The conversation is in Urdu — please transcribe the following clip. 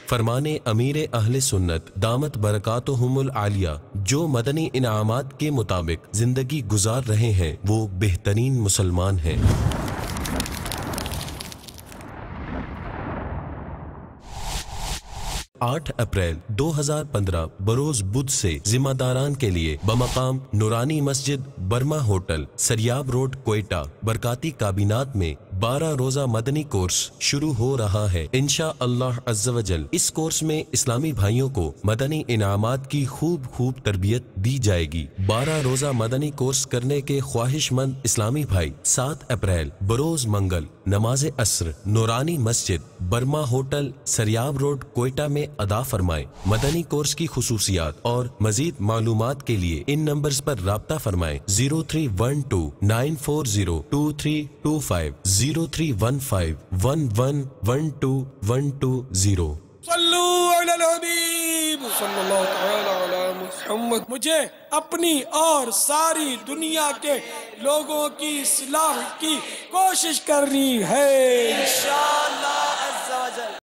فرمانے امیر اہل سنت دامت برکاتہم العالیہ جو مدنی انعامات کے مطابق زندگی گزار رہے ہیں وہ بہترین مسلمان ہیں۔ 8 اپریل 2015 بروز بدھ سے ذمہ داران کے لیے بمقام نورانی مسجد برما ہوٹل سریاب روڈ کوئٹہ برکاتی کابینات میں 12 روزہ مدنی کورس شروع ہو رہا ہے انشاء اللہ عز و جل۔ اس کورس میں اسلامی بھائیوں کو مدنی انعامات کی خوب تربیت دی جائے گی۔ 12 روزہ مدنی کورس کرنے کے خواہش مند اسلامی بھائی 7 اپریل بروز منگل نماز عصر نورانی مسجد برما ہوٹل سریاب روڈ کوئٹہ میں ادا فرمائیں۔ مدنی کورس کی خصوصیات اور مزید معلومات کے لیے ان نمبرز پر رابطہ فرمائیں: 031294023250 0315111220۔ صلو علی الحبیب صلی اللہ تعالی علی محمد۔ مجھے اپنی اور ساری دنیا کے لوگوں کی اصلاح کی کوشش کرنی ہے۔